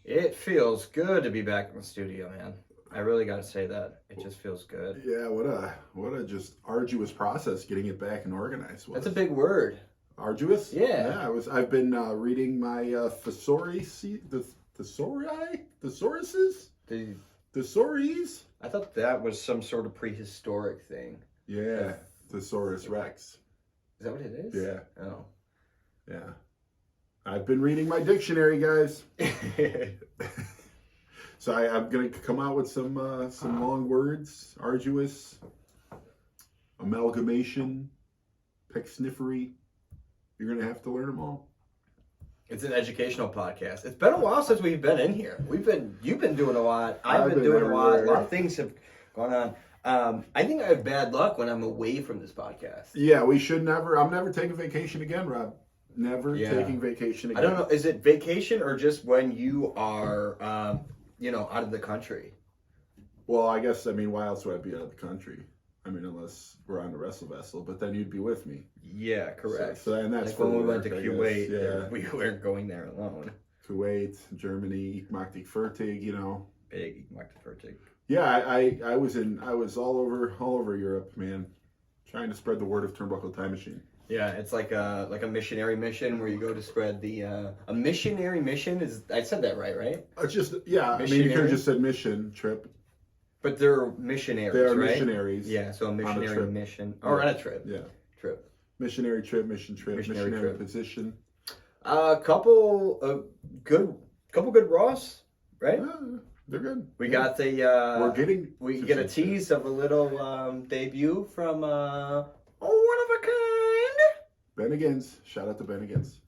It feels good to be back in the studio, man. I really got to say that. It just feels good. Yeah, what a just arduous process getting it back and organized was. That's a big word. Arduous? Yeah. Yeah, I've been reading my thesauruses? Thesauries? I thought that was some sort of prehistoric thing. Yeah, Thesaurus Rex. Is that what it is? Yeah. Oh. Yeah. I've been reading my dictionary, guys. So I'm going to come out with some long words. Arduous, amalgamation, pecksniffery. You're going to have to learn them all. It's an educational podcast. It's been a while since we've been in here. You've been doing a lot. I've been doing a lot. A lot of things have gone on. I think I have bad luck when I'm away from this podcast. Yeah, I'm never taking vacation again, Rob. Never taking vacation again. I don't know. Is it vacation or just when you are, out of the country? Well, I guess, why else would I be out of the country? Unless we're on a wrestle vessel, but then you'd be with me. Yeah, correct. So and that's like when we went to I Kuwait. Yeah. We weren't going there alone. Kuwait, Germany, ich mag dich fertig, Big ich mag dich fertig. Yeah, I was all over Europe, man, trying to spread the word of Turnbuckle Time Machine. Yeah, it's like a missionary mission where you go to spread the a missionary mission is I said that right? It's just you could have just said mission trip. But they're missionaries, They are right? missionaries. Yeah, so a missionary mission or on a trip. Yeah, trip. Missionary trip, mission trip, missionary trip. position. Couple good Raws, right? They're good. We got the we get a tease of a little debut from one of a kind. Bennigan's. Shout out to Bennigan's.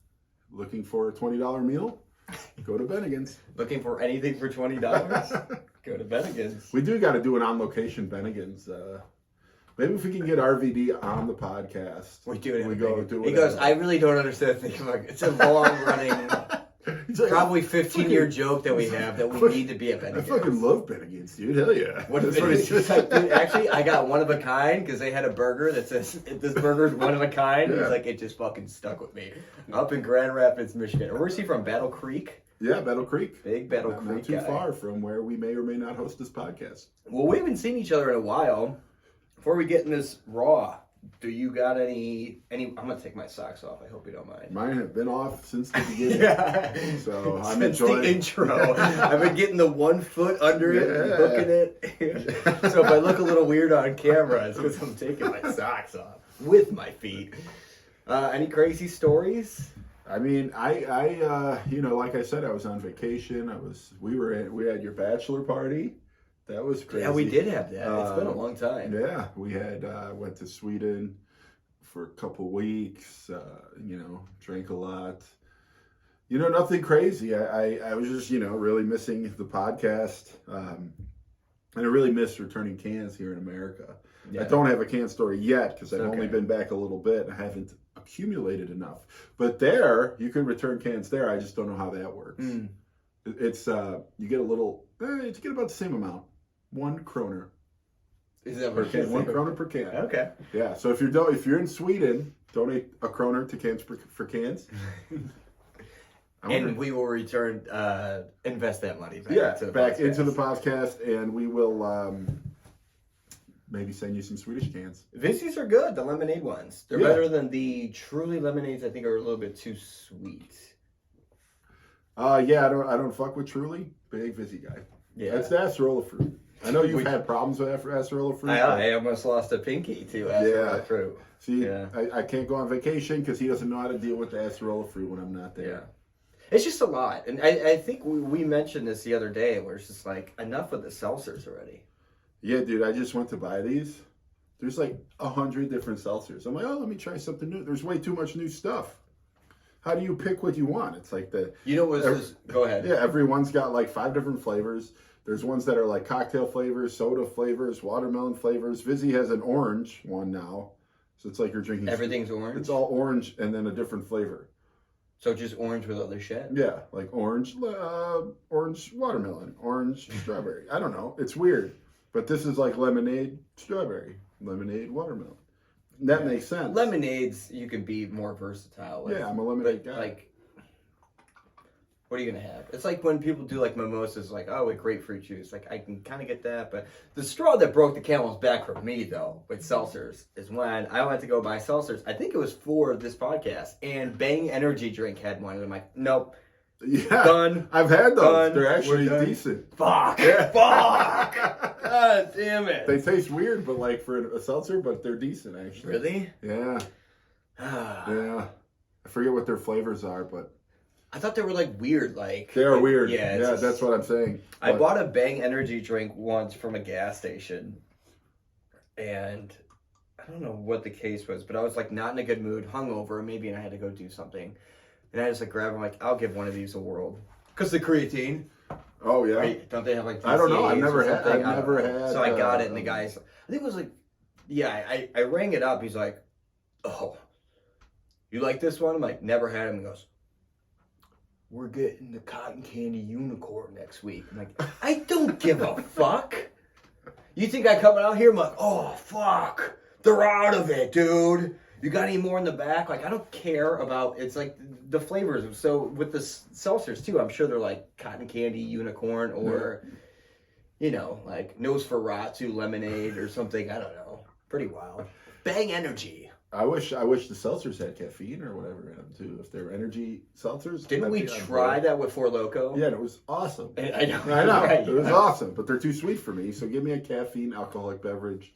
Looking for a $20 meal? Go to Bennigan's. Looking for anything for $20? Go to Bennigan's. We do got to do an on-location Bennigan's. Maybe if we can get RVD on the podcast. We do it. We go do it. He goes, I really don't understand. It's a long-running, probably 15-year joke that we have that we need to be at Bennigan's. I fucking love Bennigan's, dude. Hell yeah. That's what he's like, dude, actually, I got one of a kind because they had a burger that says, this burger's one of a kind. Yeah. He's like, it just fucking stuck with me. Up in Grand Rapids, Michigan. Where's he from? Battle Creek? Yeah, Battle Creek. Big Battle Creek Not too far from where we may or may not host this podcast. Well, we haven't seen each other in a while. Before we get in this Raw, do you got any? I'm gonna take my socks off. I hope you don't mind. Mine have been off since the beginning. Yeah. So I'm since enjoying the intro. I've been getting the 1 foot under it and hooking it. So if I look a little weird on camera, it's because I'm taking my socks off with my feet. Any crazy stories? I like I said, I was on vacation. We had your bachelor party. That was crazy. Yeah, we did have that. It's been a long time. Yeah, we had went to Sweden for a couple weeks. Drank a lot. Nothing crazy. I was just really missing the podcast, and I really miss returning cans here in America. Yeah. I don't have a can story yet because I've only been back a little bit and I haven't accumulated enough. But there, you can return cans there. I just don't know how that works. It's you get a little. You get about the same amount. 1 kroner. Is that per can? 1 kroner per can. Okay. Yeah. So if you're in Sweden, donate a kroner to cans for cans. And we will return, invest that money back into the podcast, and we will maybe send you some Swedish cans. Vizzies are good, the lemonade ones. They're better than the Truly lemonades. I think are a little bit too sweet. I don't fuck with Truly. Big Vizzy guy. Yeah, that's the acerola fruit. I know you've had problems with acerola fruit. I almost lost a pinky to acerola fruit. See, I can't go on vacation because he doesn't know how to deal with the acerola fruit when I'm not there. Yeah. It's just a lot. And I think we mentioned this the other day where it's just like, enough with the seltzers already. Yeah, dude, I just went to buy these. There's like 100 different seltzers. I'm like, let me try something new. There's way too much new stuff. How do you pick what you want? It's like go ahead. Yeah, everyone's got like 5 different flavors. There's ones that are like cocktail flavors, soda flavors, watermelon flavors. Vizzy has an orange one now. So it's like you're drinking. Everything's orange? It's all orange and then a different flavor. So just orange with other shit? Yeah, like orange watermelon, orange strawberry. I don't know. It's weird. But this is like lemonade strawberry, lemonade watermelon. That makes sense. Lemonades, you can be more versatile with. Yeah, I'm a lemonade guy. Like, What are you gonna have? It's like when people do like mimosas, like with grapefruit juice. Like I can kind of get that, but the straw that broke the camel's back for me though with seltzers is when I went to go buy seltzers. I think it was for this podcast, and Bang Energy Drink had one, and I'm like, nope. Yeah, done. I've had those. Done. They're actually We're done. decent. Fuck. Fuck. God damn it. They taste weird, but like for a seltzer, but they're decent actually. Really? Yeah. Yeah. I forget what their flavors are, but I thought they were like weird, like they are weird. Yeah, Yeah, that's what I'm saying. I bought a Bang Energy drink once from a gas station, and I don't know what the case was, but I was like not in a good mood, hungover, maybe, and I had to go do something, and I just like grabbed them, like I'll give one of these a whirl, cause the creatine. Oh yeah. Right? Don't they have like? I don't know. I've DCAs never or had. something? I've never had. So I got it, and the guy's, I think it was like, yeah, I rang it up. He's like, oh, you like this one? I'm like, never had him. He goes, we're getting the cotton candy unicorn next week. I'm like, I don't give a fuck. You think I coming out here? I'm like, oh fuck, they're out of it, dude. You got any more in the back? Like, I don't care about. It's like the flavors. So with the seltzers too, I'm sure they're like cotton candy unicorn or, you know, like Nosferatu lemonade or something. I don't know. Pretty wild. Bang Energy. I wish the seltzers had caffeine or whatever in them too. If they were energy seltzers, Didn't we try that with Four Loko? Yeah, and it was awesome. I know. Right, it was awesome, but they're too sweet for me. So give me a caffeine alcoholic beverage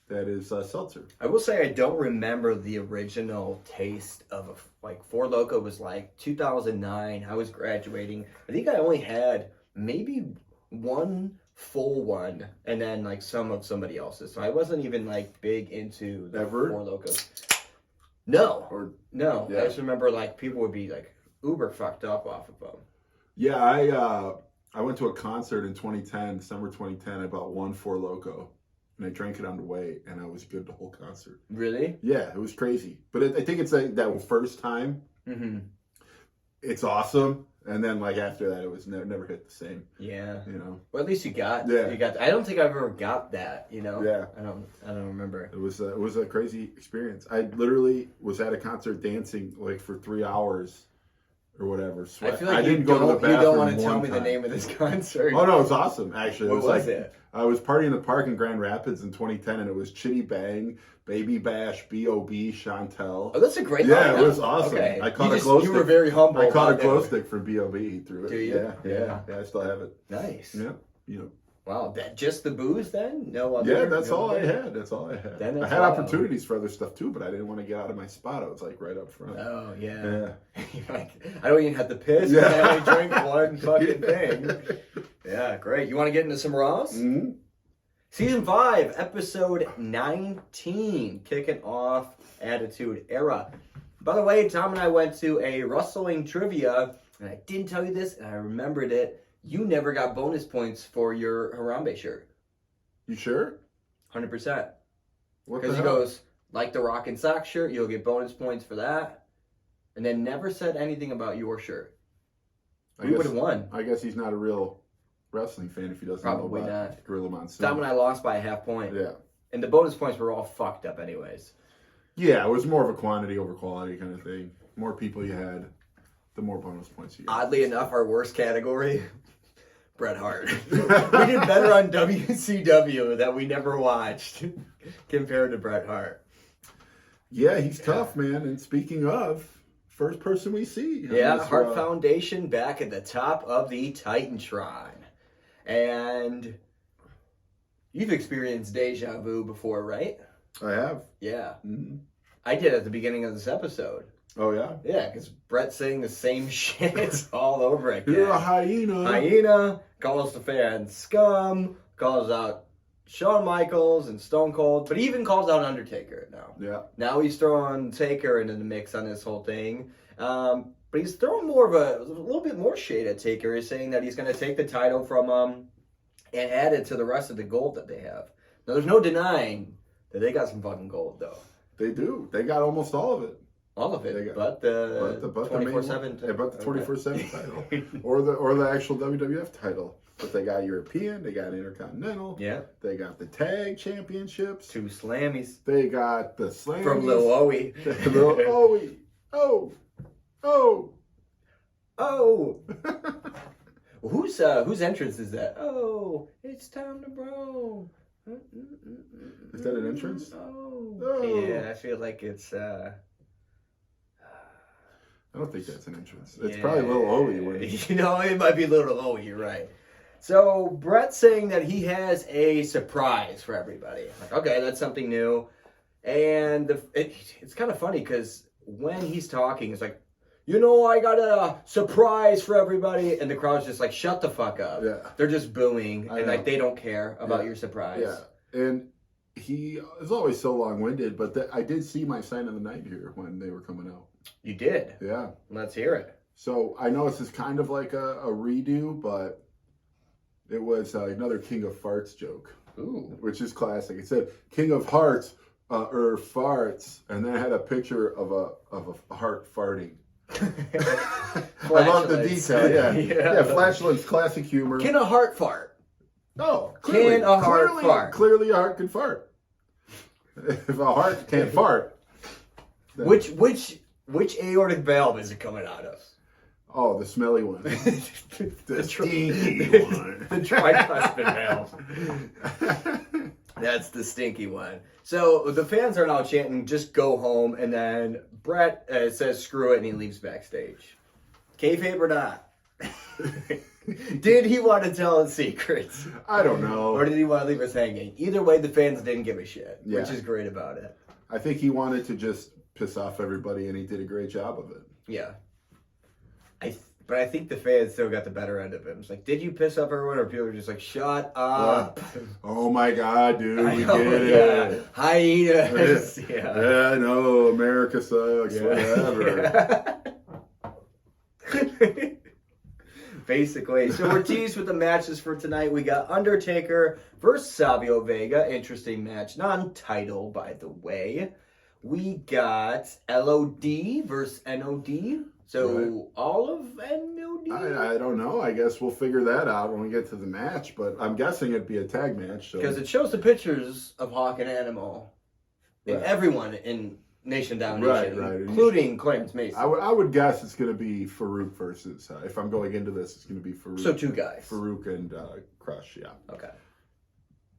that is seltzer. I will say I don't remember the original taste of like Four Loko was like 2009. I was graduating. I think I only had maybe one full one, and then like some of somebody else's. So I wasn't even like big into the Ever? Four Lokos. No, no. Yeah. I just remember like people would be like uber fucked up off of them. Yeah, I went to a concert in 2010, December 2010. I bought one Four Loko, and I drank it on the way, and I was good the whole concert. Really? Yeah, it was crazy. But I think it's like that first time. Mm-hmm. It's awesome. And then, like, after that, it was never hit the same. Yeah. You know? Well, at least you got. Yeah. You got. I don't think I've ever got that. You know. Yeah. I don't remember. It was a crazy experience. I literally was at a concert dancing, like, for 3 hours or whatever. I feel like I didn't go to the bathroom. You don't want to tell me time. the name of this concert. Oh, no, it was awesome, actually. What was it? I was partying in the park in Grand Rapids in 2010, and it was Chitty Bang, Baby Bash, B.O.B., Chantel. Oh, that's a great Yeah, lineup. it was awesome. Okay. I caught a glow stick. You were very humble. I caught a about glow that. stick from B.O.B. through it. Do you? Yeah, I still have it. Nice. Yeah, you know. Wow, that just the booze then? No other. Yeah, that's no all I other? had. That's all I had. Then I that's had wild. opportunities for other stuff too, but I didn't want to get out of my spot. I was like right up front. Oh yeah. Yeah. You're like, I don't even have to piss. Yeah. I only drink one fucking thing. Yeah, great. You want to get into some Raws? Mm-hmm. Season 5, episode 19, kicking off Attitude Era. By the way, Tom and I went to a wrestling trivia, and I didn't tell you this, and I remembered it. You never got bonus points for your Harambe shirt. You sure? 100%. What Because the he hell? goes, like the Rock and Sock shirt, you'll get bonus points for that. And then never said anything about your shirt. I We guess- would have won. I guess he's not a real wrestling fan if he doesn't Probably know about not. Gorilla Monsoon. Tom and I lost by a half point. Yeah. And the bonus points were all fucked up anyways. Yeah, it was more of a quantity over quality kind of thing. More people you had, the more bonus points you got. Oddly enough, our worst category, Bret Hart. We did better on WCW that we never watched compared to Bret Hart. Yeah, he's tough, man. And speaking of, first person we see. Yeah, this, Hart Foundation back at the top of the Titantron. And you've experienced deja vu before, right? I have. Yeah. Mm-hmm. I did at the beginning of this episode. Oh, yeah? Yeah, because Brett's saying the same shit all over again. You're a hyena. Hyena calls the fans scum, calls out Shawn Michaels and Stone Cold, but he even calls out Undertaker now. Yeah. Now he's throwing Taker into the mix on this whole thing. But he's throwing more of a little bit more shade at Taker. He's saying that he's going to take the title from him and add it to the rest of the gold that they have. Now, there's no denying that they got some fucking gold, though. They do. They got almost all of it. All of it, got- but the but 24/7. Yeah, but the 24/7 title, or the actual WWF title. But they got European, they got Intercontinental, Yeah, they got the Tag Championships, 2 Slammies they got the Slam from Lil Owie. Lil Owie. Oh. Oh. Whose entrance is that? Oh, it's time to bro. Is that an entrance? Oh. Yeah, I feel like it's I don't think that's an entrance. It's probably a little Owie. It might be a little Owie, you're right. So Bret's saying that he has a surprise for everybody. Like, okay, that's something new. And it's kind of funny because when he's talking, it's like, I got a surprise for everybody. And the crowd's just like, shut the fuck up. Yeah. They're just booing. And like, they don't care about your surprise. Yeah. And he is always so long-winded, but I did see my sign of the night here when they were coming out. You did? Yeah. Let's hear it. So I know this is kind of like a redo, but it was another King of Farts joke. Ooh. Which is classic. It said, King of Hearts, farts. And then I had a picture of a heart farting. I love the detail. Yeah, Flashlight's classic humor. Can a heart fart? No, Can a heart fart? Clearly, a heart can fart. If a heart can't fart, then... which aortic valve is it coming out of? Oh, the smelly one, the stinky one, the tricuspid valve. That's the stinky one. So the fans are now chanting, "Just go home," and then Bret says, "Screw it," and he leaves backstage. Kayfabe or not? Did he want to tell his secrets? I don't know. Or did he want to leave us hanging? Either way, the fans didn't give a shit, which is great about it. I think he wanted to just piss off everybody, and he did a great job of it. Yeah. But I think the fans still got the better end of him. It's like, did you piss off everyone? Or people were just like, shut up. Oh my God, dude, we get it. Hiatus. Yeah, no, America sucks, whatever. Basically. So we're teased with the matches for tonight. We got Undertaker versus Savio Vega. Interesting match. Non-title, by the way. We got LOD versus NOD. So all of NOD? I don't know. I guess we'll figure that out when we get to the match. But I'm guessing it'd be a tag match. Because it shows the pictures of Hawk and Animal. And everyone in Nation Domination, including Clarence Mason. I would guess it's going to be Farouk versus, if I'm going into this, it's going to be Farouk. So two guys. Farouk and Crush, yeah. Okay.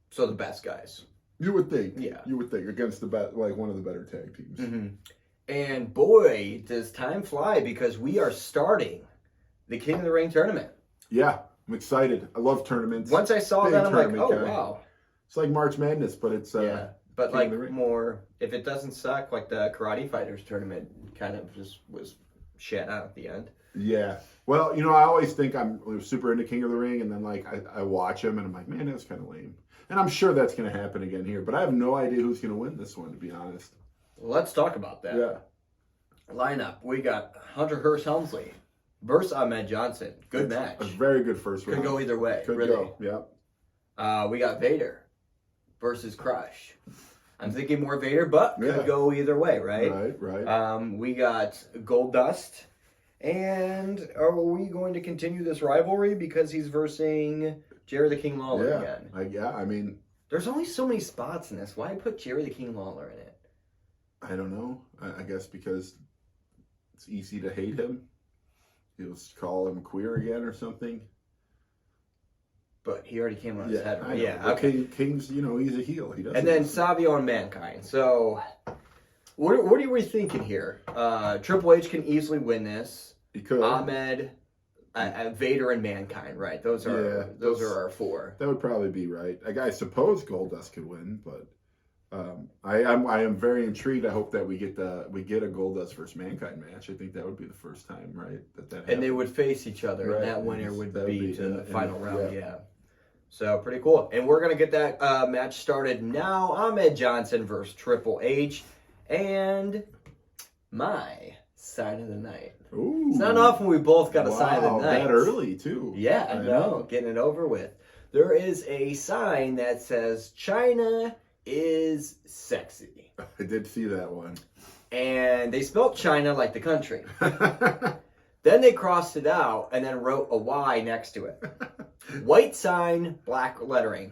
So the best guys. You would think. Yeah. You would think against one of the better tag teams. Mm-hmm. And boy, does time fly because we are starting the King of the Ring tournament. Yeah, I'm excited. I love tournaments. Once I saw that, I'm like, oh, wow. It's like March Madness, but it's... But like more, if it doesn't suck, like the Karate Fighters tournament kind of just was shit out at the end. Yeah. Well, I always think I'm super into King of the Ring, and then like I watch him, and I'm like, man, that's kind of lame. And I'm sure that's going to happen again here, but I have no idea who's going to win this one, to be honest. Let's talk about that. Yeah. Lineup. We got Hunter Hearst Helmsley versus Ahmed Johnson. Good match. A very good first round. Could go either way. Could really. Go. Yeah. We got Vader versus Crush. I'm thinking more Vader, but could go either way, right? Right. We got Goldust. And are we going to continue this rivalry because he's versing Jerry the King Lawler again? I mean... There's only so many spots in this. Why put Jerry the King Lawler in it? I don't know. I guess because it's easy to hate him. You'll call him queer again or something. But he already came on his head. Right? Yeah. Okay. King's, he's a heel. He doesn't. And then Savio and Mankind. So, what are we thinking here? Triple H can easily win this. He could. Ahmed, Vader, and Mankind. Right. Those are our four. That would probably be right. I suppose Goldust could win, but I am very intrigued. I hope that we get a Goldust versus Mankind match. I think that would be the first time, right? That happened. And they would face each other, and that winner would be to the final round. Yeah. So pretty cool. And we're gonna get that match started now. Ahmed Johnson versus Triple H, and my sign of the night. Ooh, it's not often we both got a sign of the night. That early too. Yeah, I know. Getting it over with. There is a sign that says China is sexy. I did see that one. And they spelled China like the country. Then they crossed it out and then wrote a Y next to it. White sign, black lettering.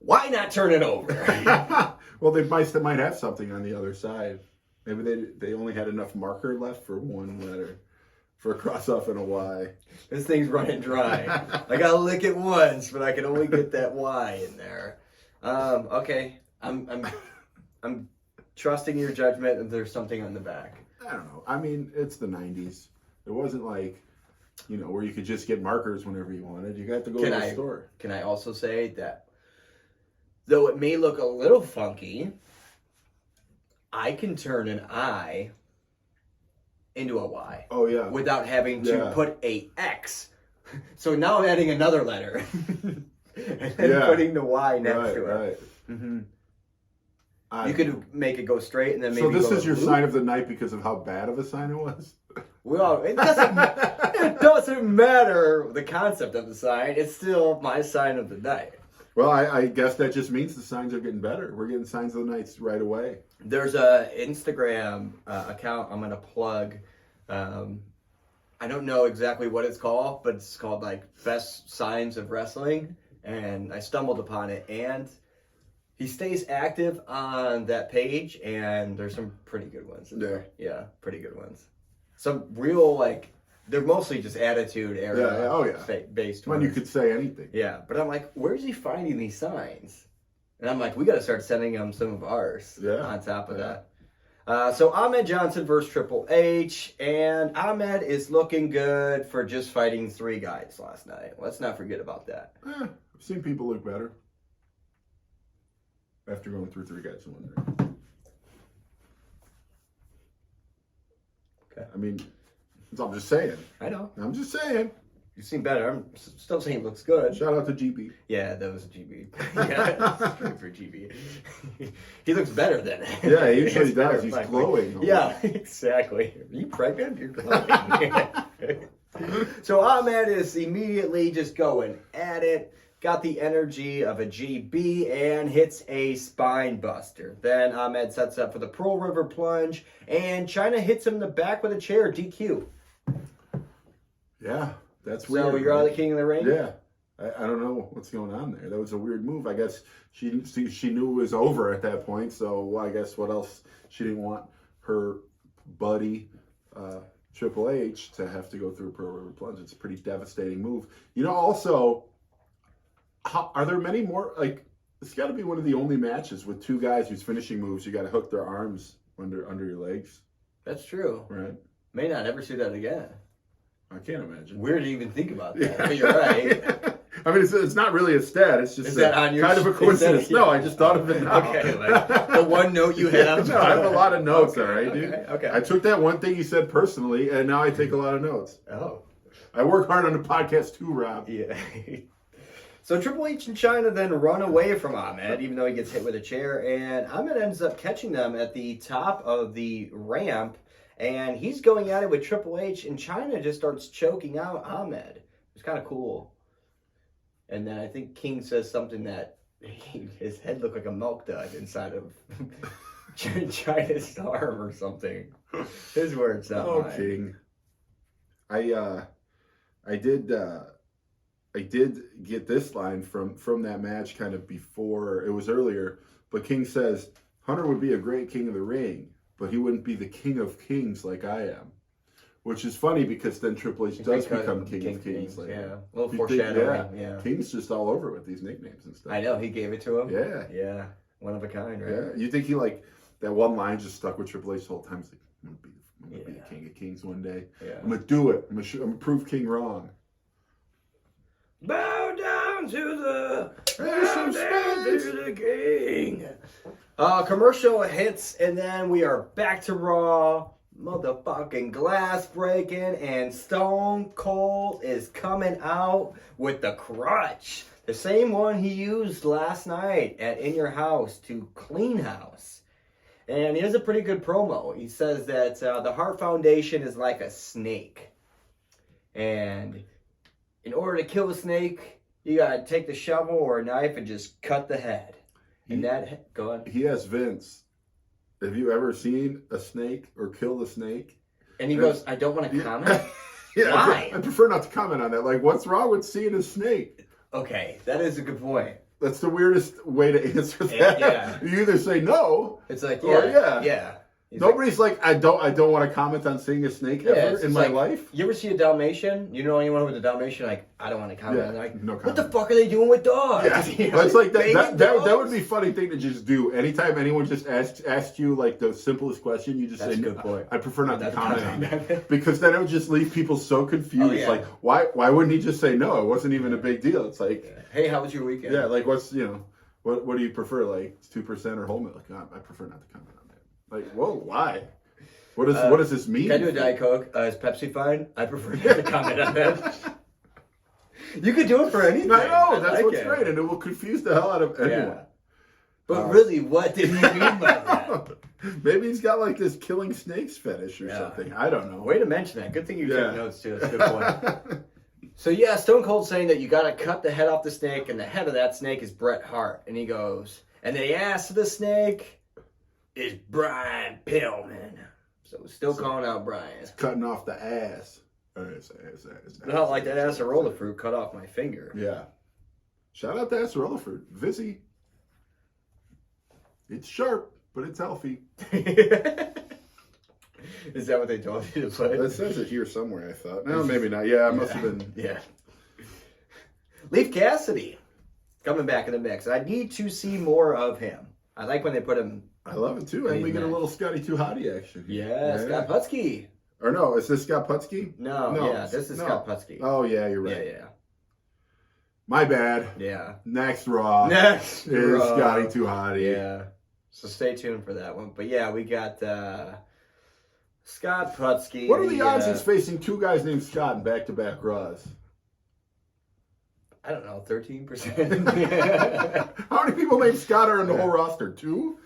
Why not turn it over? Well, they might have something on the other side. Maybe they only had enough marker left for one letter. for a cross-off and a Y. This thing's running dry. I gotta lick it once, but I can only get that Y in there. Okay, I'm trusting your judgment that there's something on the back. I don't know. I mean, it's the 90s. It wasn't like, where you could just get markers whenever you wanted. You got to go to the store. Can I also say that, though it may look a little funky, I can turn an I into a Y. Oh, yeah. Without having to put a X. So now I'm adding another letter. And then putting the Y next to it. Right. Mm-hmm. You could make it go straight and then maybe. So this is your sign of the night because of how bad of a sign it was? Well, it doesn't matter the concept of the sign. It's still my sign of the night. Well, I guess that just means the signs are getting better. We're getting signs of the nights right away. There's a Instagram account I'm going to plug. I don't know exactly what it's called, but it's called like Best Signs of Wrestling. And I stumbled upon it, and he stays active on that page, and there's some pretty good ones in there. Yeah, pretty good ones. Some real, they're mostly just attitude era based ones. You could say anything. Yeah, but I'm like, where's he finding these signs? And I'm like, we got to start sending him some of ours on top of that. So Ahmed Johnson versus Triple H, and Ahmed is looking good for just fighting 3 guys last night. Let's not forget about that. I've seen people look better after going through 3 guys in one ring. Okay. I mean, I'm just saying. I know. I'm just saying. You seem better. I'm still saying he looks good. Shout out to GB. Yeah, that was GB. Yeah, for GB. He looks better than it. Yeah, he usually does. He's glowing. Yeah, exactly. Are you pregnant? You're glowing. So Ahmed is immediately just going at it. Got the energy of a GB and hits a spine buster. Then Ahmed sets up for the Pearl River plunge, and China hits him in the back with a chair, DQ. Yeah, that's weird. So you're out of the King of the Ring? Yeah. I don't know what's going on there. That was a weird move. I guess she knew it was over at that point, so I guess what else? She didn't want her buddy, Triple H, to have to go through a Pearl River plunge. It's a pretty devastating move. Also... are there many more? It's got to be one of the only matches with 2 guys whose finishing moves, you got to hook their arms under your legs. That's true. Right. May not ever see that again. I can't imagine. Weird to even think about that. But you're right. I mean, it's not really a stat. It's just kind of a coincidence. No, I just thought of it now. Okay, the one note you have. No, I have a lot of notes, all right, dude. Okay. I took that one thing you said personally, and now I take a lot of notes. Oh. I work hard on the podcast too, Rob. Yeah. So Triple H and China then run away from Ahmed, even though he gets hit with a chair, and Ahmed ends up catching them at the top of the ramp, and he's going at it with Triple H, and China just starts choking out Ahmed. It's kind of cool. And then I think King says something that his head looked like a milk dud inside of China's arm or something. His words, not mine. King. I did get this line from that match kind of before. It was earlier, but King says, Hunter would be a great king of the ring, but he wouldn't be the king of kings like I am. Which is funny because then Triple H does become king of kings. Yeah, a little foreshadowing. Yeah. King's just all over with these nicknames and stuff. I know, he gave it to him. Yeah. Yeah, one of a kind, right? Yeah. You think he that one line just stuck with Triple H the whole time? He's like, I'm going to be the king of kings one day. Yeah. I'm going to do it. I'm going to prove King wrong. Bow down to the king. Commercial hits, and then we are back to Raw. Motherfucking glass breaking, and Stone Cold is coming out with the crutch. The same one he used last night at In Your House to clean house. And he has a pretty good promo. He says that the Hart Foundation is like a snake. And in order to kill a snake, you gotta take the shovel or a knife and just cut the head. Go on. He has Vince. Have you ever seen a snake or killed a snake? And he goes, I don't want to comment? Yeah, why? I prefer not to comment on that. What's wrong with seeing a snake? Okay, that is a good point. That's the weirdest way to answer that. Yeah. You either say no, it's like, or yeah. Nobody's like, I don't want to comment on seeing a snake ever in my life. You ever see a Dalmatian? You know anyone with a Dalmatian? Like, I don't want to comment on that. Like, no what the fuck are they doing with dogs? Yeah. You know, But it's like that would be a funny thing to just do. Anytime anyone just asks you like the simplest question, you just That's say, a good point. I prefer not to comment on that. Because then it would just leave people so confused. Oh, yeah. Like, why wouldn't he just say no? It wasn't even a big deal. It's like, hey, how was your weekend? Yeah, like what do you prefer? Like 2% or whole milk? I prefer not to comment on that. Like, whoa, why? What does this mean? Can I do a Diet Coke? Is Pepsi fine? I prefer not to comment on that. You could do it for anything. I know, that's what's great, and it will confuse the hell out of anyone. Yeah. But really, what did he mean by that? Maybe he's got like this killing snakes fetish or something. I don't know. Way to mention that. Good thing you took notes too. That's a good point. So yeah, Stone Cold saying that you got to cut the head off the snake, and the head of that snake is Bret Hart. And he goes, and the ass of the snake is Brian Pillman. So still calling out Brian. Cutting off the ass. Not like that acerola fruit cut off my finger. Yeah. Shout out to acerola fruit. Vizzy. It's sharp, but it's healthy. Is that what they told you to put? It says it here somewhere, I thought. No, maybe not. Yeah, it must have been. Yeah. Leif Cassidy coming back in the mix. I need to see more of him. I like when they put him. I love it too. And we get a little Scotty Too Hottie action. Yeah, Scott Putski. Or no, is this Scott Putski? No, this is Scott Putski. Oh, yeah, you're right. Yeah. My bad. Yeah. Next Raw. Next is Scotty Too Hottie. Yeah. So stay tuned for that one. But yeah, we got Scott Putski. What are the odds he's facing two guys named Scott in back-to-back Raws? I don't know, 13%. How many people named Scott are in the whole roster? Two?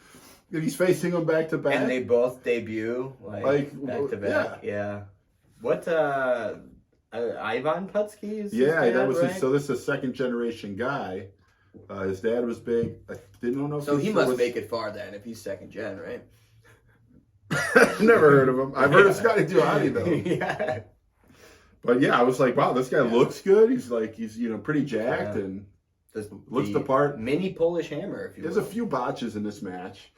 And he's facing them back-to-back? And they both debut, like back-to-back. Yeah. What, Ivan Putski is that was right? So this is a second-generation guy. His dad was big. I didn't know if so he must make it far then if he's second gen, right? I've never heard of him. I've heard of Scotty Too Hottie though. Yeah. But yeah, I was like, wow, this guy looks good. He's pretty jacked and looks the part. Mini Polish Hammer, if you will. There's a few botches in this match.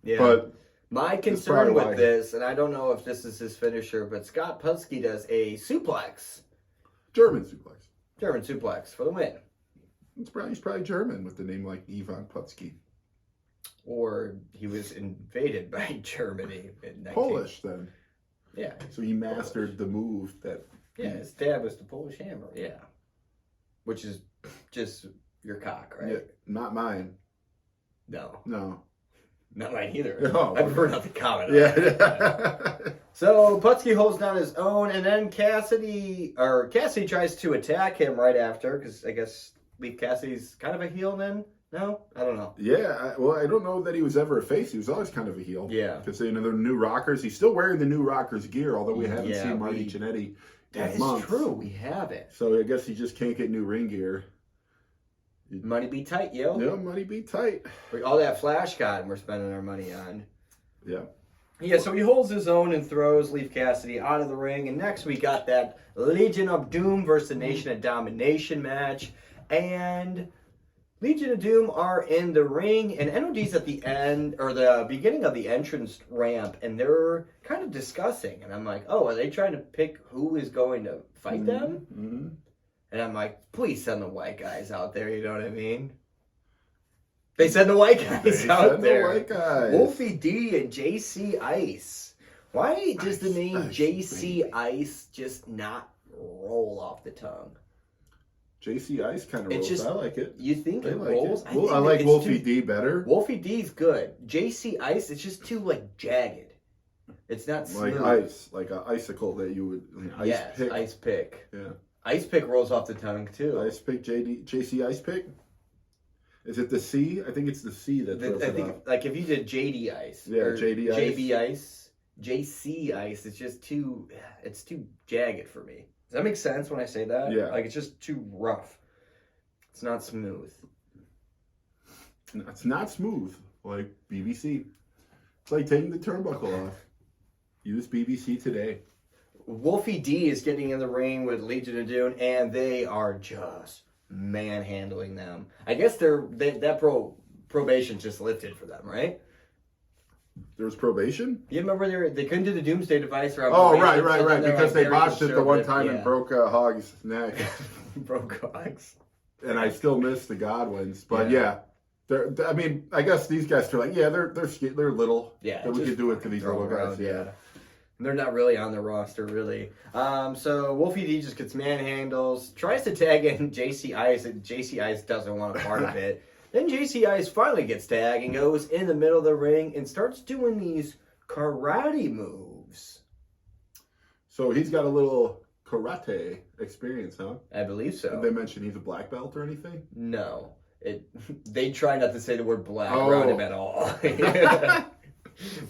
Yeah. But my concern with this, and I don't know if this is his finisher, but Scott Putski does a suplex. German suplex For the win. He's probably German with the name like Ivan Putski. Or he was invaded by Germany in Polish then. Yeah. So he mastered the move that. Yeah, his dad was the Polish Hammer. Yeah. Which is just your cock, right? Yeah, not mine. No. Not mine either. No. I prefer not to comment on that. So Putski holds down his own, and then Cassidy tries to attack him right after, because I guess Leif Cassidy's kind of a heel then. No? I don't know. Yeah, I don't know that he was ever a face. He was always kind of a heel. Yeah. Because, the new Rockers, he's still wearing the new Rockers gear, although we haven't seen Marty Jannetty in months. That is true. We haven't. So I guess he just can't get new ring gear. Money be tight, yo. Yeah, money be tight. All that Flash God we're spending our money on. Yeah. Yeah, so he holds his own and throws Leif Cassidy out of the ring. And next we got that Legion of Doom versus the Nation of Domination match. And Legion of Doom are in the ring, and NOD's at the end, or the beginning of the entrance ramp, and they're kind of discussing. And I'm like, oh, are they trying to pick who is going to fight them? Mm-hmm. And I'm like, please send the white guys out there, you know what I mean? They send the white guys out there. The white guys. Wolfie D and JC Ice. Why does the name JC Ice just not roll off the tongue? JC Ice kind of rolls. I like it. You think it rolls? I like Wolfie D better. Wolfie D's good. JC Ice, it's just too jagged. It's not smooth. Like ice, like an icicle that you would pick. Ice pick. Yeah. Ice pick rolls off the tongue too. Ice pick, JC Ice pick. Is it the C? I think it's the C that throws it off. Like if you did JD Ice. Yeah, JD Ice. JB Ice. JC Ice. It's just too jagged for me. Does that make sense when I say that? Yeah. Like it's just too rough. It's not smooth. It's not smooth like BBC. It's like taking the turnbuckle off. Use BBC today. Wolfie D is getting in the ring with Legion of Doom, and they are just manhandling them. I guess that probation just lifted for them, right? There was probation? You remember they couldn't do the Doomsday device around Oh, probation, right. so then they're, Because like, they very botched it the one conservative. time Yeah. and broke Hog's neck. Broke Hogs. And I still miss the Godwins. But Yeah. I mean, I guess these guys are like, they're little. Yeah. That we just could do it to these throw little around, guys. Yeah. And they're not really on the roster, really. So Wolfie D just gets manhandles, tries to tag in JC Ice, and JC Ice doesn't want a part of it. Then JC Ice finally gets tagged and goes in the middle of the ring and starts doing these karate moves. So he's got a little karate experience, huh? I believe so. Did they mention he's a black belt or anything? No. They try not to say the word black Oh. around him at all.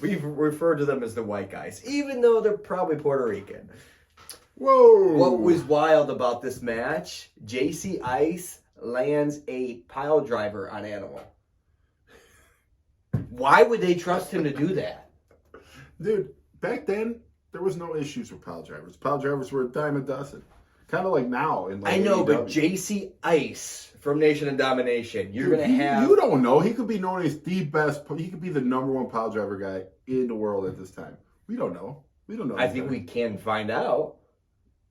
We refer to them as the white guys, even though they're probably Puerto Rican. Whoa! What was wild about this match, JC Ice lands a pile driver on Animal. Why would they trust him to do that? Dude, back then, there was no issues with pile drivers. Pile drivers were a dime a dozen. Kind of like now. In like I know, AEW. but JC Ice from Nation and Domination, you're going to have... You don't know. He could be known as the best. He could be the number one pile driver guy in the world at this time. We don't know. We don't know. I think we can find out.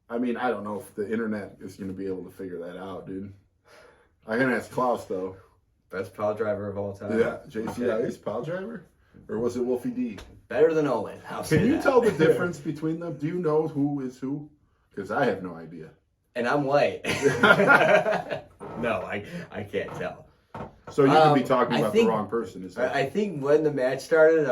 I mean, I don't know if the internet is going to be able to figure that out, dude. I can ask Klaus, though. Best pile driver of all time. Yeah, JC Ice, pile driver? Or was it Wolfie D? Better than Owen. Can you tell the difference between them? Do you know who is who? Because I have no idea. And I'm white. No, I can't tell. So you could be talking about think- the wrong person. Is that? I think when the match started,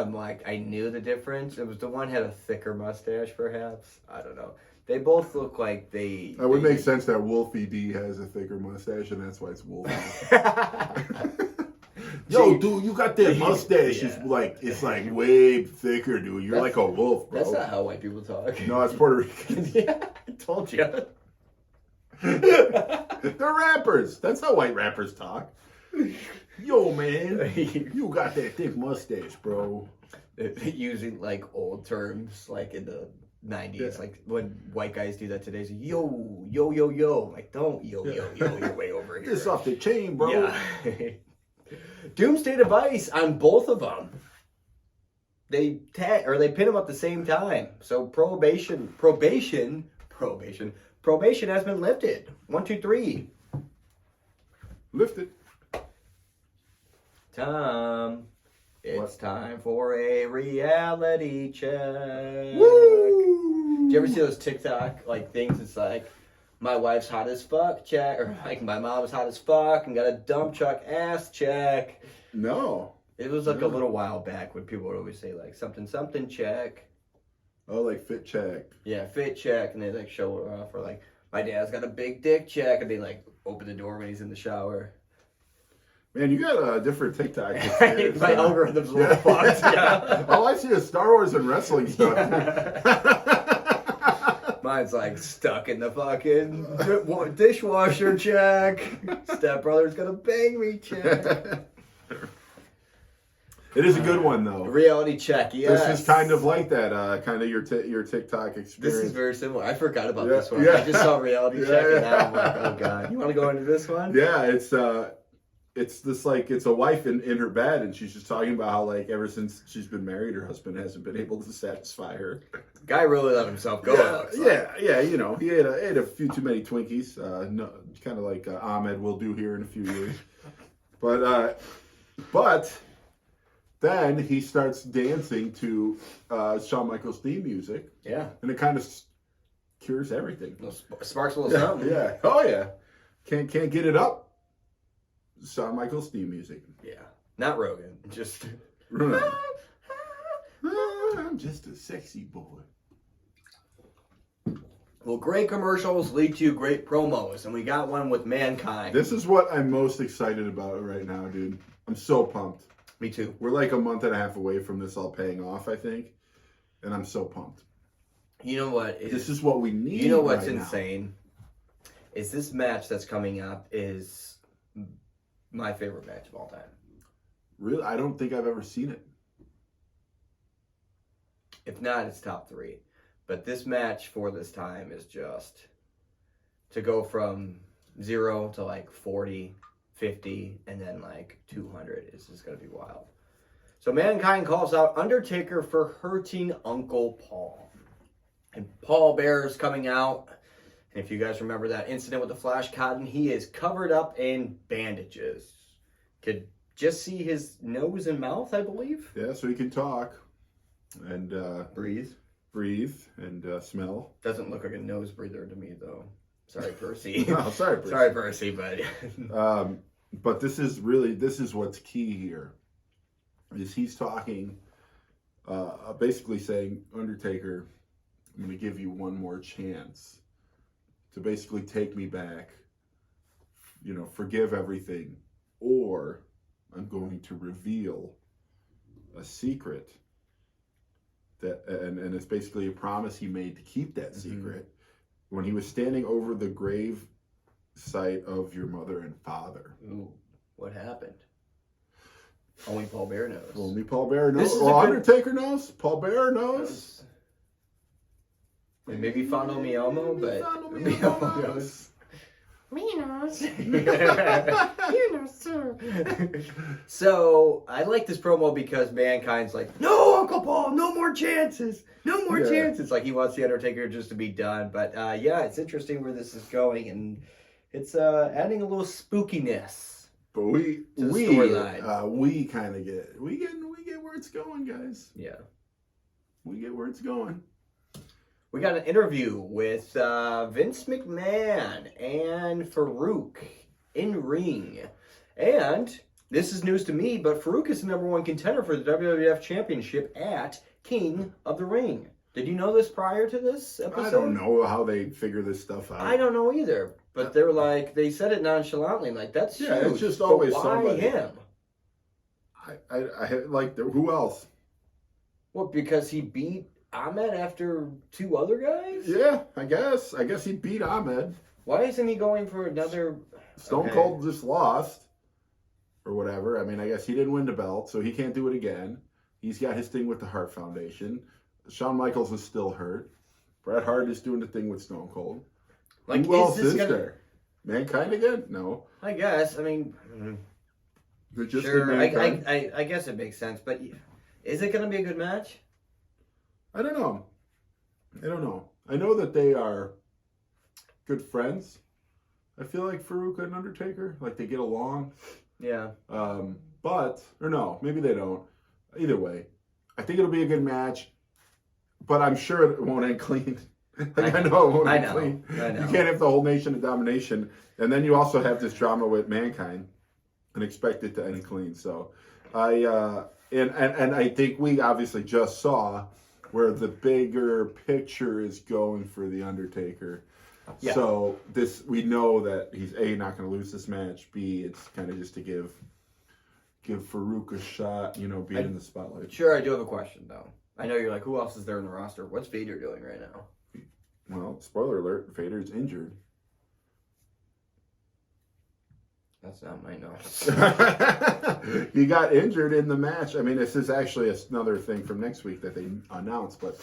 I knew the difference. It was the one had a thicker mustache, perhaps. I don't know. They both look like they... That would make sense that Wolfie D has a thicker mustache, and that's why it's Wolfie. Yo, dude, you got that mustache. Yeah. It's like way thicker, dude. You're like a wolf, bro. That's not how white people talk. No, it's Puerto Rican. Yeah, I told you. They're rappers. That's how white rappers talk. Yo, man, you got that thick mustache, bro. Using like old terms, like in the 90s, Yeah. like when white guys do that today. So, yo, yo, yo, yo. Like, don't yo, yo, yo, you're way over here. This off the chain, bro. Yeah. Doomsday device on both of them. They pin them at the same time. So probation has been lifted. 1, 2, 3. Lift it. Tom, it's What? time for a reality check. Woo! Do you ever see those TikTok like things? It's like, my wife's hot as fuck check, or like my mom's hot as fuck and got a dump truck ass check. No. It was like No. a little while back when people would always say like something check. Oh, like fit check. Yeah, fit check, and they like show it off, or like my dad's got a big dick check, and they like open the door when he's in the shower. Man, you got a different TikTok. My experience, huh? algorithm's a little fucked. Yeah. All I see is Star Wars and wrestling stuff. Mine's like stuck in the fucking dishwasher check. Stepbrother's gonna bang me check. It is a good one, though. Reality check, yes. This is kind of like that, kind of your TikTok experience. This is very similar. I forgot about Yeah, this one. yeah. I just saw reality check, and now I'm like, Yeah. oh god. You want to go into this one? Yeah, it's this like it's a wife in her bed, and she's just talking about how like ever since she's been married, her husband hasn't been able to satisfy her. Guy really let himself go. Yeah, it looks like. yeah. You know, he ate a few too many Twinkies. No, kind of like Ahmed will do here in a few years. But then he starts dancing to Shawn Michaels' theme music, Yeah. and it kind of cures everything. Sparks a little something. Yeah. Oh yeah. Can't get it up. Shawn Michaels' theme music. Yeah. Not Rogan. Just. I'm just a sexy boy. Well, great commercials lead to great promos, and we got one with Mankind. This is what I'm most excited about right now, dude. I'm so pumped. Me too. We're like a month and a half away from this all paying off, I think. And I'm so pumped. You know what? This is what we need. You know what's right now. insane? Is this match that's coming up is my favorite match of all time. Really? I don't think I've ever seen it. If not, it's top 3. But this match for this time is just to go from 0 to like 40, 50, and then like 200 is just going to be wild. So Mankind calls out Undertaker for hurting Uncle Paul. And Paul Bearer's coming out. And if you guys remember that incident with the flash cotton, he is covered up in bandages. Could just see his nose and mouth, I believe. Yeah, so he can talk and Breathe and smell. Doesn't look like a nose breather to me, though. Sorry, Percy. No, sorry, Percy. Sorry, Percy, but... But this is what's key here. Is he's talking, basically saying, Undertaker, I'm going to give you one more chance to basically take me back, forgive everything, or I'm going to reveal a secret that, and it's basically a promise he made to keep that secret when he was standing over the grave site of your mother and father. Ooh, what happened? Only Paul Bearer knows. Only Paul Bearer knows. Well, Undertaker knows. Paul Bearer knows. And maybe Fondo me Elmo, but me knows. Me knows. You know, sir. So I like this promo because Mankind's like, no, Uncle Paul, no more chances. No more chances. Like he wants the Undertaker just to be done. But it's interesting where this is going, and it's adding a little spookiness. But we kind of get where it's going, guys. Yeah. We get where it's going. We got an interview with Vince McMahon and Farouk in ring. And this is news to me, but Farouk is the #1 contender for the WWF Championship at King of the Ring. Did you know this prior to this episode? I don't know how they figure this stuff out. I don't know either. But they're like, they said it nonchalantly, like, that's huge. It's just always why somebody. him? I like, who else? What, because he beat Ahmed after 2 other guys? Yeah, I guess he beat Ahmed. Why isn't he going for another... Stone Cold just lost, or whatever. I mean, I guess he didn't win the belt, so he can't do it again. He's got his thing with the Hart Foundation. Shawn Michaels is still hurt. Bret Hart is doing the thing with Stone Cold. Like, who else is there? Mankind again? No. I guess. I mean... They're just sure, I guess it makes sense, but is it going to be a good match? I don't know. I know that they are good friends. I feel like Farouk and Undertaker, like they get along. Yeah. Maybe they don't. Either way, I think it'll be a good match, but I'm sure it won't end clean. I know it won't end clean. I know. You can't have the whole nation of domination, and then you also have this drama with Mankind, and expect it to end clean. So, and I think we obviously just saw where the bigger picture is going for the Undertaker. Yeah. So we know that he's A, not going to lose this match. B, it's kind of just to give Farouk a shot, being in the spotlight. Sure, I do have a question though. I know you're like, who else is there in the roster? What's Vader doing right now? Well, spoiler alert: Vader's injured. That's not my notes. He got injured in the match. I mean, this is actually another thing from next week that they announced, but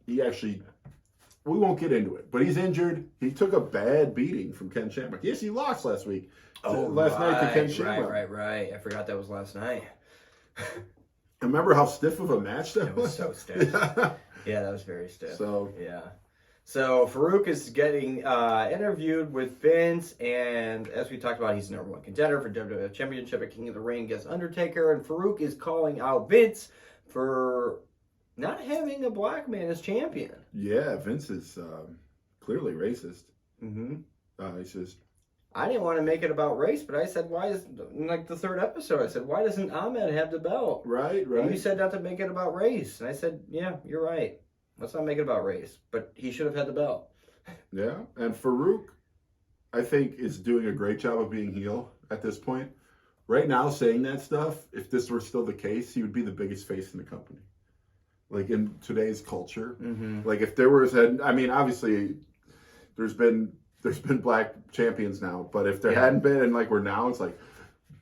we won't get into it. But he's injured. He took a bad beating from Ken Shamrock. Yes, he lost last week. Last night to Ken Shamrock. Right. I forgot that was last night. Remember how stiff of a match that was? It was so stiff. Yeah, that was very stiff. So Farouk is getting interviewed with Vince, and as we talked about, he's the #1 contender for WWF Championship at King of the Ring against Undertaker, and Farouk is calling out Vince for not having a black man as champion. Yeah, Vince is clearly racist. Mm-hmm. He's just... I didn't want to make it about race, but I said, why is, like the 3rd episode, I said, why doesn't Ahmed have the belt? Right. And you said not to make it about race. And I said, yeah, you're right. Let's not make it about race. But he should have had the belt. Yeah, and Farouk, I think, is doing a great job of being heel at this point. Right now, saying that stuff, if this were still the case, he would be the biggest face in the company. Like, in today's culture. Mm-hmm. Like, if there was obviously, there's been black champions now, but if there hadn't been, and like we're now, it's like,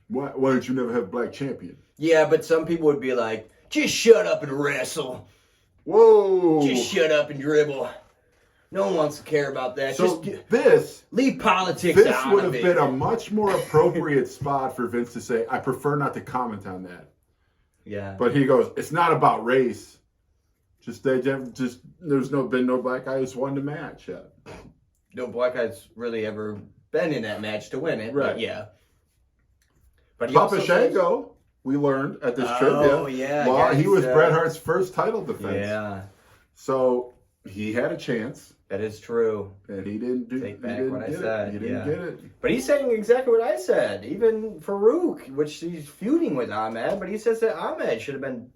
why don't you never have a black champion? Yeah, but some people would be like, just shut up and wrestle. Whoa! Just shut up and dribble. No one wants to care about that. So leave politics out of it. This would have been a much more appropriate spot for Vince to say, I prefer not to comment on that. Yeah. But he goes, it's not about race. Just there's been no black guy who's won the match yet. No black guy's really ever been in that match to win it. Right. But yeah. But Papa Shango, we learned at this trivia. Oh, yeah. Well, yeah, he was Bret Hart's first title defense. Yeah. So he had a chance. That is true. And he didn't do Take back he didn't what I get said, it. He didn't yeah. get it. But he's saying exactly what I said. Even Farouk, which he's feuding with Ahmed, but he says that Ahmed should have been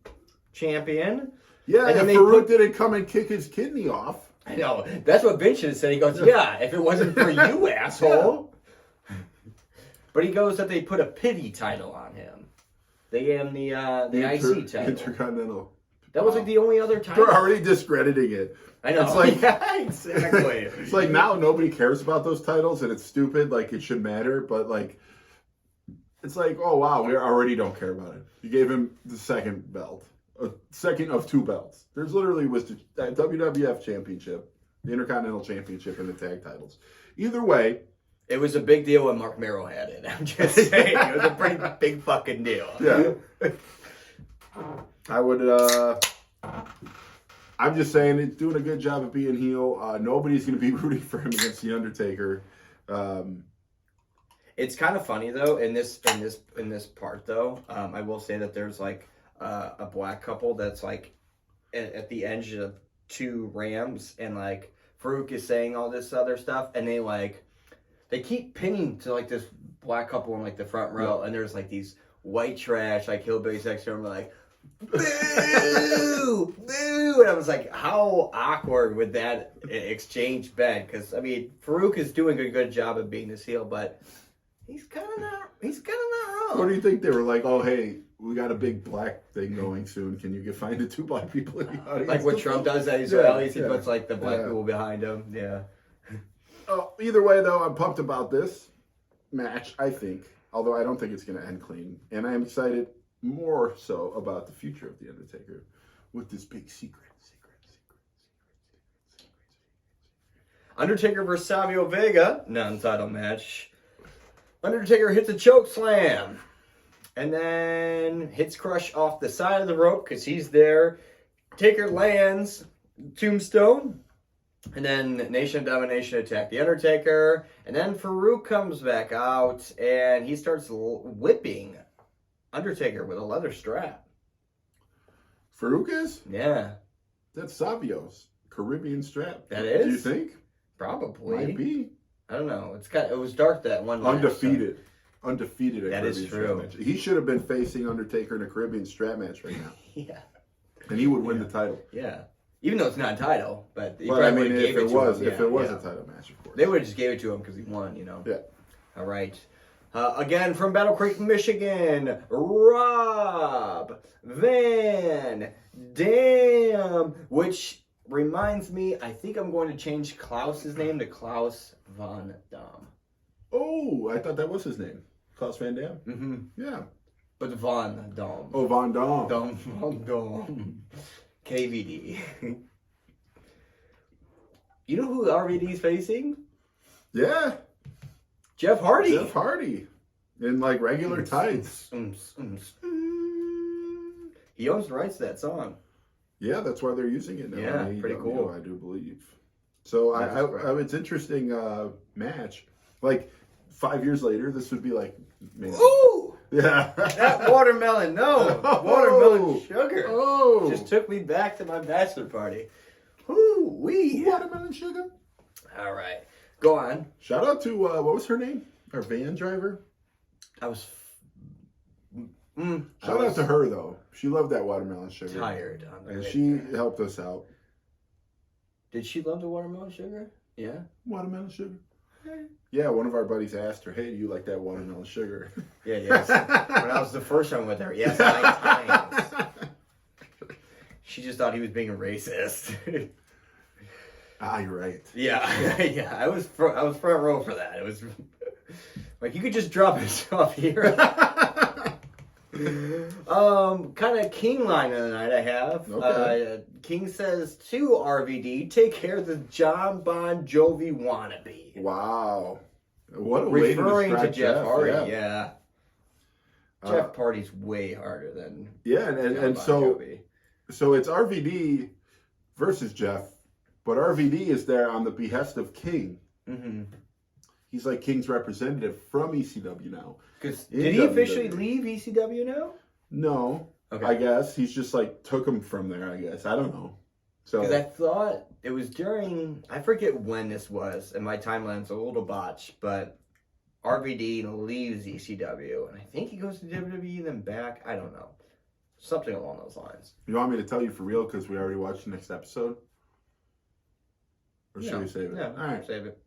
champion. Yeah, And and then Farouk didn't come and kick his kidney off. I know. That's what Vince should have said. He goes, yeah, if it wasn't for you, asshole. But he goes that they put a pity title on him. They gave him the IC title. Intercontinental. That was like the only other title. They're already discrediting it. I know. It's like, yeah, exactly. It's like now nobody cares about those titles and it's stupid. Like it should matter, but like it's like, oh wow, we already don't care about it. You gave him the second belt, a second of two belts. There's literally was the WWF Championship, the Intercontinental Championship, and the tag titles. Either way, It was a big deal when Mark Merrill had it. I'm just saying. It was a pretty big fucking deal. yeah. I would. I'm just saying, it's doing a good job of being heel. Nobody's going to be rooting for him against the Undertaker. It's kind of funny though in this part though. I will say that there's like a black couple that's like at the edge of two Rams, and like Farouk is saying all this other stuff, and they keep pinning to like this black couple in like the front row, and there's like these white trash like hillbillies next to him, like boo, boo, and I was like, how awkward would that exchange been? Because I mean, Farouk is doing a good job of being this heel, but he's kind of not wrong. What do you think? They were like, oh, hey, we got a big black thing going soon. Can you find the two black people in the audience? Like what Trump does at his rallies, he puts like the black people behind him. Yeah. Either way, though, I'm pumped about this match, I think. Although I don't think it's going to end clean. And I'm excited more so about the future of The Undertaker with this big secret. Undertaker versus Savio Vega, non-title match. Undertaker hits a choke slam. And then hits Crush off the side of the rope because he's there. Taker lands Tombstone. And then Nation of Domination attack the Undertaker. And then Farouk comes back out and he starts whipping Undertaker with a leather strap. Farouk is? Yeah. That's Savio's Caribbean strap. That is? Do you think? Probably. Might be. I don't know. It was dark that one match, Undefeated. so. Undefeated at That Caribbean is true. Strap match. He should have been facing Undertaker in a Caribbean strap match right now. Yeah. And he would win the title. Yeah. Even though it's not a title, but he But I probably mean, gave if it to him. it was Yeah. a title match, of course. They would have just gave it to him because he won, you know. Yeah. All right. Again, from Battle Creek, Michigan, Rob Van Dam, which reminds me, I think I'm going to change Klaus's name to Klaus Van Dam. Oh, I thought that was his name. Klaus Van Damme? Mm-hmm. Yeah. But Van Dam. Oh, Van Damme. Dam, Van Dam. KVD. You know who RVD's facing? Yeah. Jeff Hardy. Jeff Hardy. In like regular tights. He owns the rights to that song. Yeah, that's why they're using it now. Yeah, on pretty AEW, cool. I do believe. So it's interesting match. Like 5 years later, this would be like, maybe. Ooh! Yeah. That watermelon, no. Watermelon sugar. Oh. Just took me back to my bachelor party. Ooh, wee. Watermelon sugar. All right. Go on. Shout out to, what was her name? Our van driver? I was Shout out to her, though. She loved that watermelon sugar. tired. On the And way she there. helped us out. Did she love the watermelon sugar? Yeah. Watermelon sugar? Yeah, one of our buddies asked her, hey, do you like that watermelon sugar? Yeah, yes. When I was the first one with her, yes, 9 times. She just thought he was being a racist. You're right. Yeah, yeah. I was front row for that. It was like you could just drop it off here. Kind of King line of the night I have. Okay. King says to RVD, take care of the John Bon Jovi wannabe. Wow. What a way to Referring to describe Jeff Hardy, yeah. yeah. Jeff Hardy's way harder than Yeah, and so it's RVD versus Jeff, but RVD is there on the behest of King. Mm-hmm. He's like King's representative from ECW now. Because did he officially leave ECW now? No, okay. I guess he's just like took him from there. I guess I don't know. So because I thought it was during, I forget when this was, and my timeline's a little botched, but RVD leaves ECW, and I think he goes to WWE, then back. I don't know. Something along those lines. You want me to tell you for real because we already watched the next episode? Or should we save it? Yeah, all right. Save it.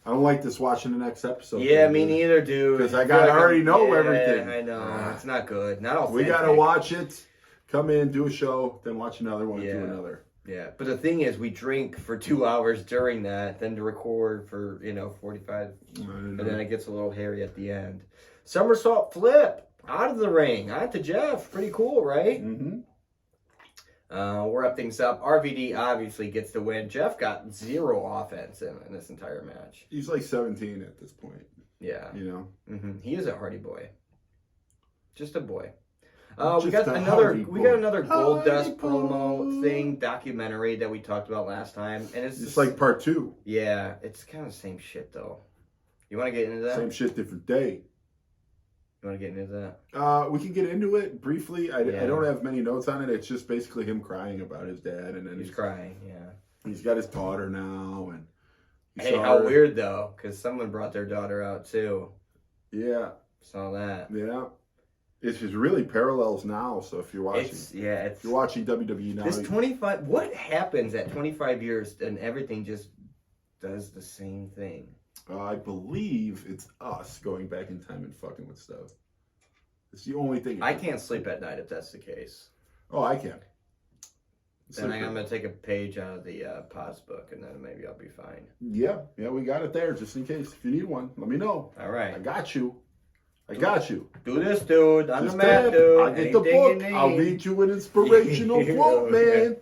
I don't like this watching the next episode. Yeah, me neither, dude. Because I already know everything. I know. It's not good. Not authentic. We got to watch it, come in, do a show, then watch another one, do another. Yeah, but the thing is, we drink for 2 hours during that, then to record for, 45, and then it gets a little hairy at the end. Somersault flip, out of the ring, out to Jeff. Pretty cool, right? Mm-hmm. We'll wrap things up. RVD obviously gets the win. Jeff got 0 offense in this entire match. He's like 17 at this point. Yeah. Mm-hmm. He is a Hardy boy. Just a boy. We got another Goldust promo thing, documentary that we talked about last time, and it's like part 2. Yeah, it's kind of the same shit though. You want to get into that? Same shit, different day. You want to get into that? We can get into it briefly. I don't have many notes on it. It's just basically him crying about his dad, and then he's crying. Yeah. He's got his daughter now, and hey, how weird though, because someone brought their daughter out too. Yeah. Saw that. Yeah. It's just really parallels now. So if you're watching, if you're watching WWE now, this 25. What happens at 25 years and everything just does the same thing? I believe it's us going back in time and fucking with stuff. It's the only thing. I can't sleep at night if that's the case. Oh, I can. Then I'm gonna take a page out of the pause book, and then maybe I'll be fine. Yeah, we got it there just in case. If you need one, let me know. All right, I got you. Do this, dude. On the mat, dude. I'll get the book. I'll read you an inspirational quote, man.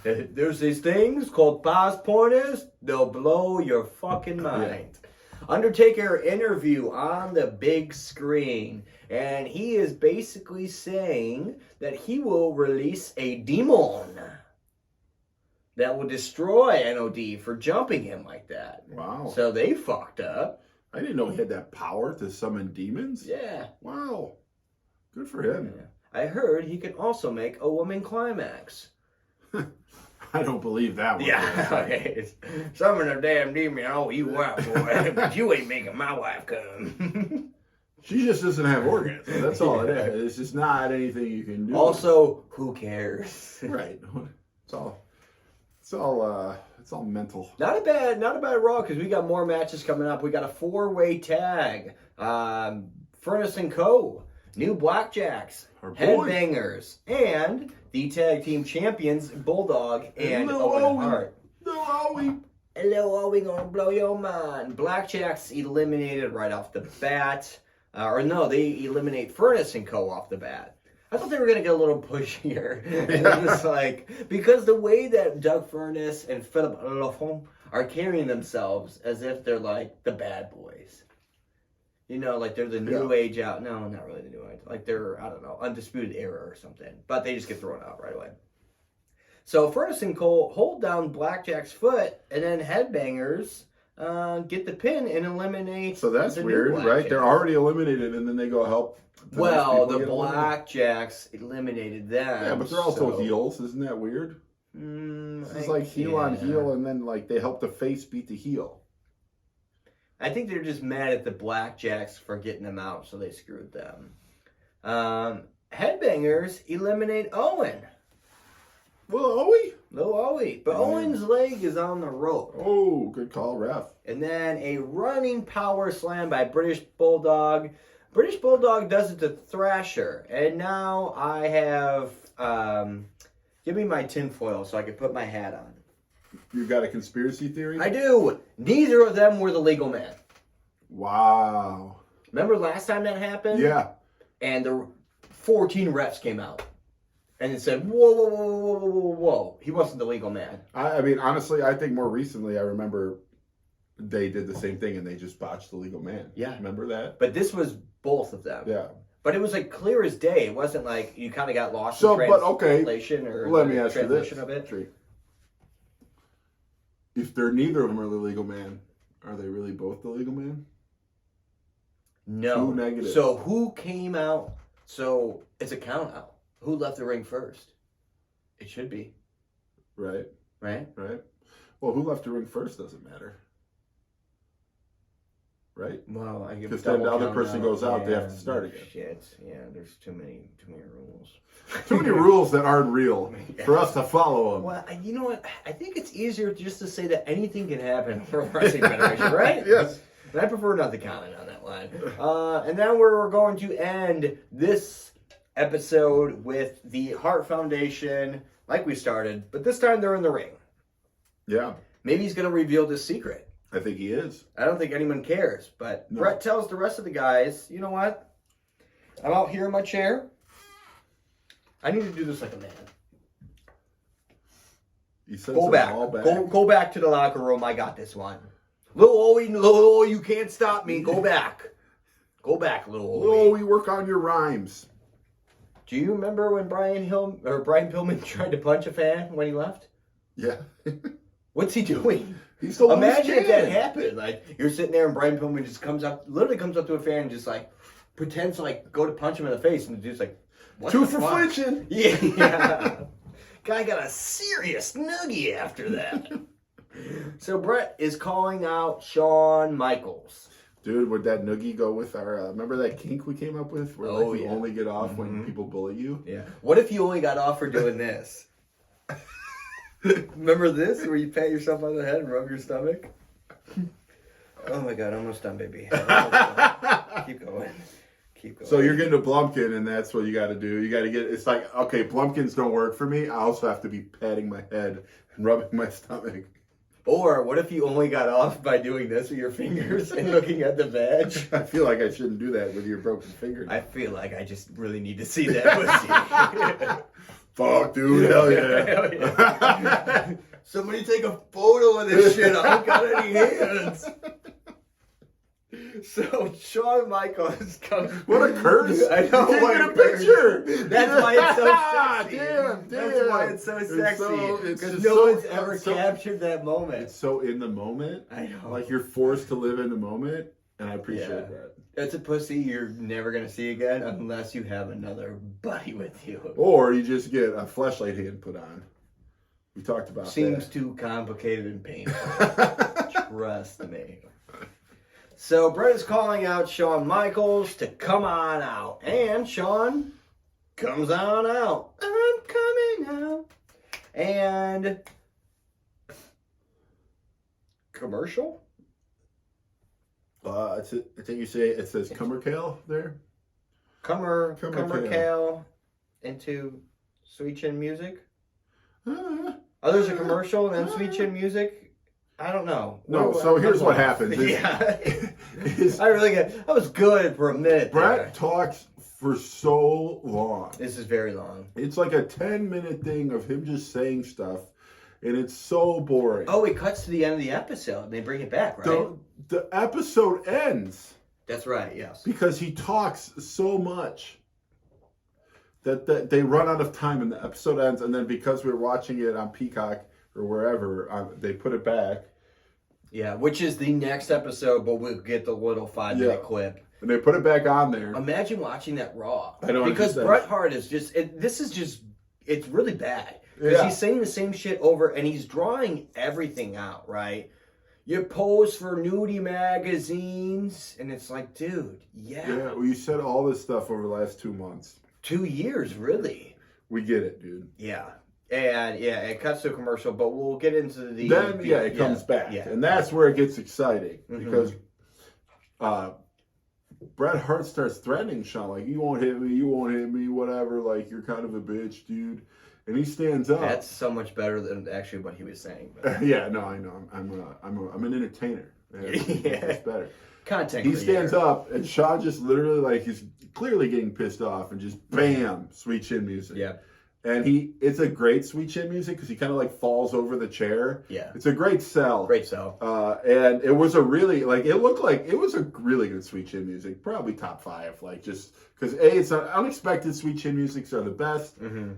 There's these things called pause pointers. They'll blow your fucking mind. Yeah. Undertaker interview on the big screen. And he is basically saying that he will release a demon that will destroy NOD for jumping him like that. Wow. So they fucked up. I didn't know he had that power to summon demons. Yeah. Wow. Good for him. Yeah. I heard he can also make a woman climax. I don't believe that one. Yeah. Okay. Summon a damn demon. Oh, you wild boy. But you ain't making my wife come. She just doesn't have organs. That's all it is. It's just not anything you can do. Also, who cares? Right. It's all mental. Not a bad Raw, because we got more matches coming up. We got a 4-way tag. Furnace and Co. New Blackjacks. Headbangers. And the tag team champions, Bulldog and Owen Hart. Little Owie. Hello, Owie, gonna blow your mind. Blackjacks eliminated right off the bat. They eliminate Furnace and Co. off the bat. I thought they were going to get a little push here. And it was like, because the way that Doug Furnace and Philip Lafont are carrying themselves as if they're like the bad boys. Like they're the new age out. No, not really the new age. Like they're, I don't know, Undisputed Era or something. But they just get thrown out right away. So Furnace and Cole hold down Blackjack's foot, and then Headbangers get the pin and eliminate. So that's weird, right? They're already eliminated, and then they go help. Well, the Blackjacks eliminated them. Yeah, but they're also heels. Isn't that weird? This is like heel on heel, and then like they help the face beat the heel. I think they're just mad at the Blackjacks for getting them out, so they screwed them. Headbangers eliminate Owen. Little Owie. But Owen's leg is on the rope. Oh, good call, ref. And then a running power slam by British Bulldog. British Bulldog does it to Thrasher. And now I have... give me my tinfoil so I can put my hat on. You got a conspiracy theory? I do. Neither of them were the legal man. Wow. Remember last time that happened? Yeah. And the 14 refs came out. And it said, whoa. He wasn't the legal man. I mean, honestly, I think more recently, I remember they did the same thing and they just botched the legal man. Yeah. Remember that? But this was both of them. Yeah. But it was like clear as day. It wasn't like you kind of got lost So, in but okay, translation or let me ask you this. translation of it. If they're neither of them are the legal man, are they really both the legal man? No. Two negatives. So who came out? So it's a count out. Who left the ring first? It should be. Right. Right? Right. Well, who left the ring first doesn't matter. Right? Well, I give because then the other person goes out, they have to start again. Shit. Yeah, there's too many rules. Too many rules that aren't real for us to follow them. Well, you know what? I think it's easier just to say that anything can happen for a wrestling federation, right? Yes. And I prefer not to comment on that line. And then we're going to end this episode with the Hart Foundation, like we started, but this time they're in the ring. Yeah. Maybe he's going to reveal this secret. I think he is. I don't think anyone cares, but No. Bret tells the rest of the guys, you know what? I'm out here in my chair. I need to do this like a man. He says Go it back. all back. Go back to the locker room. I got this one. Little Owie, you can't stop me. Go back. Go back, little Owie. Oh, we work on your rhymes. Do you remember when Brian Pillman tried to punch a fan when he left? Yeah. What's he doing? He's the Imagine if that man. happened. Like, you're sitting there and Brian Pillman just literally comes up to a fan and just like pretends to like go to punch him in the face, and the dude's like, what Two the for fuck? flinching. Yeah. Guy got a serious noogie after that. So Bret is calling out Shawn Michaels. Dude, would that noogie go with our, remember that kink we came up with? Where Oh, you yeah. only get off when people bully you? Yeah. What if you only got off for doing this? Remember this, where you pat yourself on the head and rub your stomach? Oh my God, almost done, baby. Almost done. Keep going. Keep going. So you're getting a Blumpkin, and that's what you got to do. You got to get, it's like, okay, Blumpkins don't work for me. I also have to be patting my head and rubbing my stomach. Or what if you only got off by doing this with your fingers and looking at the veg? I feel like I shouldn't do that with your broken finger. I feel like I just really need to see that pussy. Fuck, dude, hell yeah. Hell yeah. Somebody take a photo of this shit. I don't got any hands. So Shawn Michaels comes. What a curse! I know. You What can't get a picture. That's why it's so sexy. Damn. That's why it's so sexy. It's Because just no so- one's ever so- captured that moment. It's so in the moment. I know. Like you're forced to live in the moment, and I appreciate Yeah. that. It's a pussy you're never gonna see again unless you have another buddy with you. Or you just get a fleshlight hand put on. We talked about Seems that. too complicated and painful. Trust me. So Bret is calling out Shawn Michaels to come on out. And Shawn comes on out. I'm coming out. And commercial? I think you say it says Cummercale there. Cummercale into Sweet Chin Music. Uh, Oh, there's a commercial and then Sweet Chin Music? I don't know. No, so here's what happens. Yeah. is I was good for a minute there. Bret talks for so long. This is very long. It's like a 10-minute thing of him just saying stuff, and it's so boring. Oh, it cuts to the end of the episode and they bring it back, right? The episode ends That's right, yes. because he talks so much that they run out of time and the episode ends, and then because we're watching it on Peacock or wherever, they put it back. Yeah, which is the next episode, but we'll get the little 5-minute clip. And they put it back on there. Imagine watching that raw. I know, because understand. Bret Hart is it's really bad. Because he's saying the same shit over, and he's drawing everything out, right? You pose for nudie magazines, and it's like, dude, Yeah, well, you said all this stuff over the last 2 months. 2 years, really. We get it, dude. Yeah. And, it cuts to a commercial, but we'll get into the... Then, it comes back. Yeah. And that's where it gets exciting. Mhm. Because Bret Hart starts threatening Shawn, like, you won't hit me, whatever, like, you're kind of a bitch, dude. And he stands up. That's so much better than actually what he was saying. But. Yeah, no, I know. I'm an entertainer. It's better. Content He creator. stands up, and Shawn just literally, like, he's clearly getting pissed off, and just bam, Sweet Chin Music. Yeah. And it's a great Sweet Chin music because he kind of like falls over the chair. Yeah. It's a great sell. Great sell. And it was a really, like, it looked like it was a really good Sweet Chin music. Probably top 5. Like, just because, it's not unexpected Sweet Chin musics are the best. Mm-hmm.